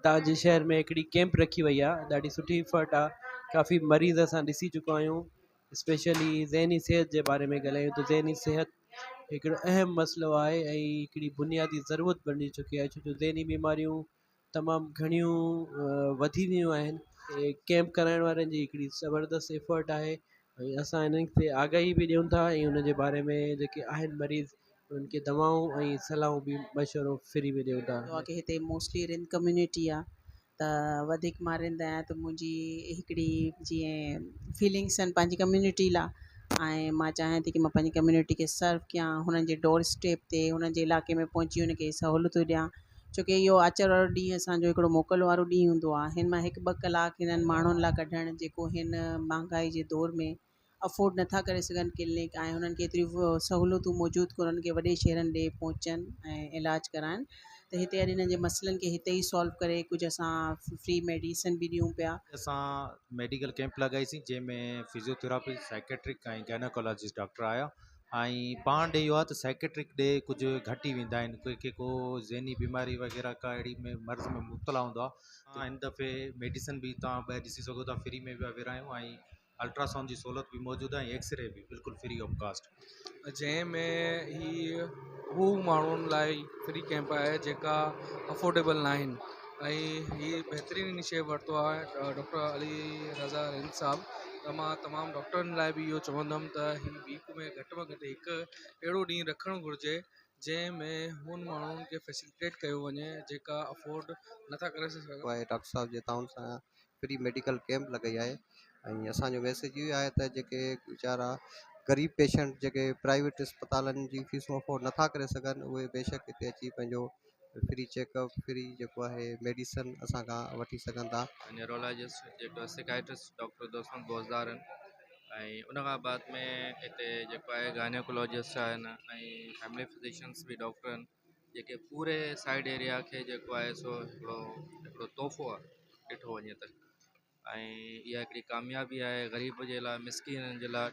तव्हांजे शहर में हिकिड़ी कैंप रखी वई आहे, ॾाढी सुठी इफ़र्ट आहे। काफ़ी मरीज़ असां ॾिसी चुका आहियूं। स्पेशली ज़हनी सिहत जे बारे में ॻाल्हायूं त ज़हनी सिहत हिकिड़ो अहम मसइलो आहे ऐं हिकिड़ी बुनियादी ज़रूरत बणी चुकी आहे, छो जो ज़हनी बीमारियूं तमामु घणियूं वधी वियूं आहिनि। कैंप कराइण वारनि जी हिकिड़ी ज़बरदस्त एफर्ट आहे ऐं असां हिन ते आगाही बि ॾियूं था ऐं हुन जे बारे में जेके आहिनि मरीज़ उन्हनि खे दवाऊं ऐं सलाहूं बि मशवरो फ्री में ॾियूं था। की हिते मोस्टली रिंद कम्यूनिटी आहे त वधीक मां रिंद आहियां त मुंहिंजी हिकिड़ी जीअं फीलिंग्स आहिनि पंहिंजी कम्यूनिटी लाइ ऐं मां चाहियां थी की मां पंहिंजी कम्यूनिटी खे सर्व कयां, हुननि जे डोर स्टेप ते हुननि जे इलाइक़े में पहुची हुनखे सहूलियतूं ॾियां। छोकी इहो आचर वारो ॾींहुं असांजो हिकिड़ो मोकल वारो ॾींहुं हूंदो आहे। हिन मां हिकु ॿ कलाक हिननि माण्हुनि लाइ कढणु जेको हिन महांगाई जे दौर में अफोर्ड नथा करे सघनि क्लिनिक ऐं हुननि खे एतिरियूं सहूलियतूं मौजूदु कोन्हनि की वॾे शहरनि ॾे पहुचनि ऐं इलाजु कराइनि। त हिते अॼु हिननि जे मसइलनि खे हिते ई सॉल्व करे कुझु असां फ्री मेडिसिन बि ॾियूं पिया। असां मेडिकल कैंप लॻाईसीं जंहिंमें फिजियोथेरापी, साइकेट्रिक ऐं गायनेकोलॉजिस्ट डॉक्टर आया ऐं पाण ॾे इहो आहे त साइकेट्रिक ॾे कुझु घटि ई वेंदा आहिनि। कंहिंखे को ज़हनी बीमारी वग़ैरह का अहिड़ी में मर्ज़ में मुब्तला हूंदो आहे। हिन दफ़े मेडिसिन बि तव्हां ॿाहिरि ॾिसी सघो था, फ्री में पिया विरायूं ऐं अल्ट्रासाउंड जी सहूलियत बि मौजूदु आहे ऐं एक्सरे बि बिल्कुलु फ्री ऑफ कास्ट। जंहिंमें ही हू माण्हुनि लाइ फ्री कैंप आहे जेका अफोर्डेबल न आहिनि ऐं हीअ बहितरीनु शइ वरितो आहे डॉक्टर अली रज़ा रिंद साहब। त मां तमामु डॉक्टरनि लाइ बि इहो चवंदुमि त हीअ वीक में घटि में घटि हिकु अहिड़ो ॾींहुं रखणु घुरिजे जंहिंमें हुन माण्हुनि खे फैसिलिटेट कयो वञे जेका अफोर्ड नथा करे सघनि। डॉक्टर साहब जे तव्हां सां फ्री मेडिकल कैंप लॻाई आहे ऐं असांजो मैसेज इहो आहे त जेके वीचारा ग़रीब पेशेंट जेके प्राइवेट अस्पतालनि जी फीसूं अफोर्ड नथा करे सघनि उहे बेशक हिते अची पंहिंजो फ्री चेकअप, फ्री जेको आहे मेडिसिन असां खां वठी सघनि था। न्यूरोलॉजिस्ट जेको साइकाइट्रिस्ट डॉक्टर दोस्तन बोज़दार आहिनि ऐं उन खां बाद में हिते जेको आहे गायनेकोलॉजिस्ट आहिनि ऐं फैमिली फिजिशियन्स बि डॉक्टर आहिनि जेके पूरे साइड एरिया खे जेको आहे सो हिकिड़ो तोहफ़ो आहे ॾिठो वञे त। ऐं इहा हिकिड़ी कामयाबी आहे ग़रीब जे लाइ, मिसकिननि जे लाइ